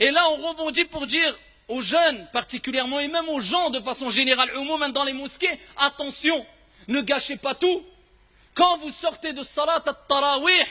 Et là, on rebondit pour dire aux jeunes particulièrement, et même aux gens de façon générale, au moins dans les mosquées, attention, ne gâchez pas tout. Quand vous sortez de Salat al-Tarawih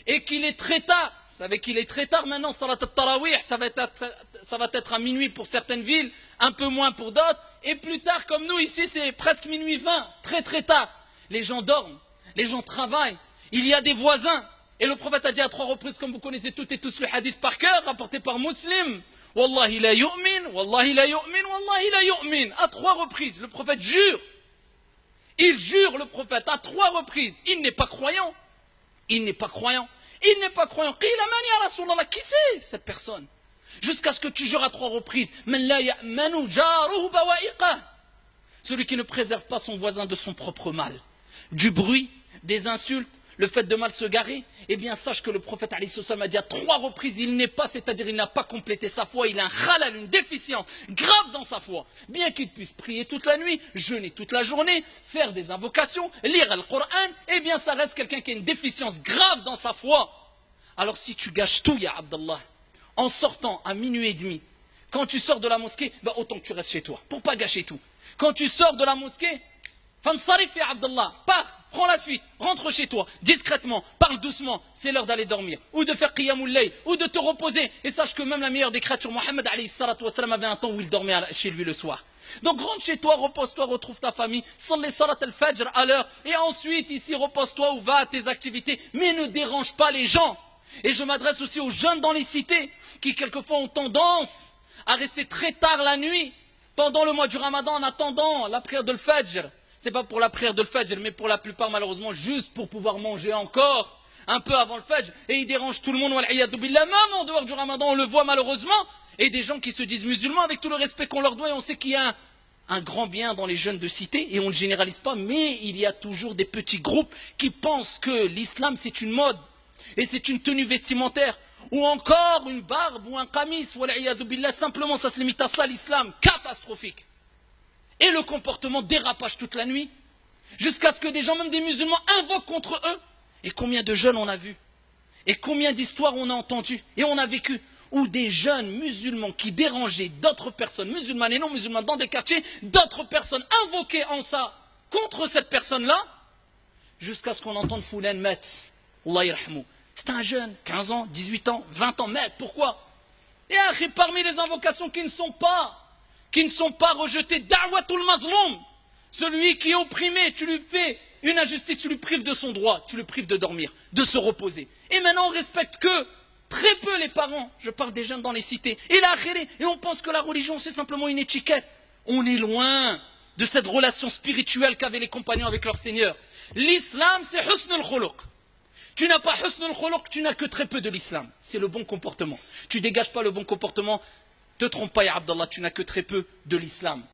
et qu'il est très tard, vous savez qu'il est très tard maintenant, Salat al-Tarawih, ça va être à minuit pour certaines villes, un peu moins pour d'autres, et plus tard, comme nous ici, c'est presque minuit 20, très très tard. Les gens dorment, les gens travaillent, il y a des voisins. Et le prophète a dit à 3 reprises, comme vous connaissez toutes et tous le hadith par cœur, rapporté par Muslim, Wallahi la yu'min, Wallahi la yu'min, Wallahi la yu'min. À 3 reprises, le prophète jure. Il jure, le prophète, à 3 reprises. Il n'est pas croyant. Il n'est pas croyant. Il n'est pas croyant. Qui c'est cette personne? Jusqu'à ce que tu jures à 3 reprises. Celui qui ne préserve pas son voisin de son propre mal. Du bruit, des insultes, le fait de mal se garer, eh bien sache que le prophète a dit à 3 reprises, il n'est pas, c'est-à-dire il n'a pas complété sa foi, il a un khalal, une déficience grave dans sa foi. Bien qu'il puisse prier toute la nuit, jeûner toute la journée, faire des invocations, lire le Coran, eh bien ça reste quelqu'un qui a une déficience grave dans sa foi. Alors si tu gâches tout, ya Abdallah, en sortant à minuit et demi, quand tu sors de la mosquée, ben autant que tu restes chez toi, pour pas gâcher tout. Quand tu sors de la mosquée, Fansarif ya Abdallah, pars, prends la fuite, rentre chez toi, discrètement, parle doucement, c'est l'heure d'aller dormir, ou de faire qiyamul layl, ou de te reposer, et sache que même la meilleure des créatures, Mohammed alayhi salatu wassalam, avait un temps où il dormait chez lui le soir. Donc rentre chez toi, repose-toi, retrouve ta famille, salli salat al-fajr à l'heure, et ensuite ici repose-toi ou va à tes activités, mais ne dérange pas les gens. Et je m'adresse aussi aux jeunes dans les cités, qui quelquefois ont tendance à rester très tard la nuit, pendant le mois du Ramadan, en attendant la prière de l'Fajr. C'est pas pour la prière de l'Fajr, mais pour la plupart, malheureusement, juste pour pouvoir manger encore un peu avant le Fajr. Et ils dérangent tout le monde, même en dehors du Ramadan, on le voit malheureusement. Et des gens qui se disent musulmans, avec tout le respect qu'on leur doit, et on sait qu'il y a un grand bien dans les jeunes de cité, et on ne généralise pas, mais il y a toujours des petits groupes qui pensent que l'islam c'est une mode, et c'est une tenue vestimentaire, ou encore une barbe, ou un qamis, simplement ça se limite à ça l'islam, catastrophique. Et le comportement dérapage toute la nuit, jusqu'à ce que des gens, même des musulmans, invoquent contre eux. Et combien de jeunes on a vu, et combien d'histoires on a entendues, et on a vécu, où des jeunes musulmans qui dérangeaient d'autres personnes, musulmanes et non musulmanes, dans des quartiers, d'autres personnes invoquaient en ça, contre cette personne-là, jusqu'à ce qu'on entende Foulan met, Allah yarhamou. C'est un jeune, 15 ans, 18 ans, 20 ans, met, pourquoi? Et parmi les invocations qui ne sont pas rejetés, da'watul mazloum, celui qui est opprimé, tu lui fais une injustice, tu lui prives de son droit, tu le prives de dormir, de se reposer. Et maintenant on respecte que très peu les parents, je parle des jeunes dans les cités, et on pense que la religion c'est simplement une étiquette. On est loin de cette relation spirituelle qu'avaient les compagnons avec leur Seigneur. L'islam c'est husnul khuluq. Tu n'as pas husnul khuluq, tu n'as que très peu de l'islam. C'est le bon comportement. Tu dégages pas le bon comportement, te trompe pas ya Abdallah, tu n'as que très peu de l'islam.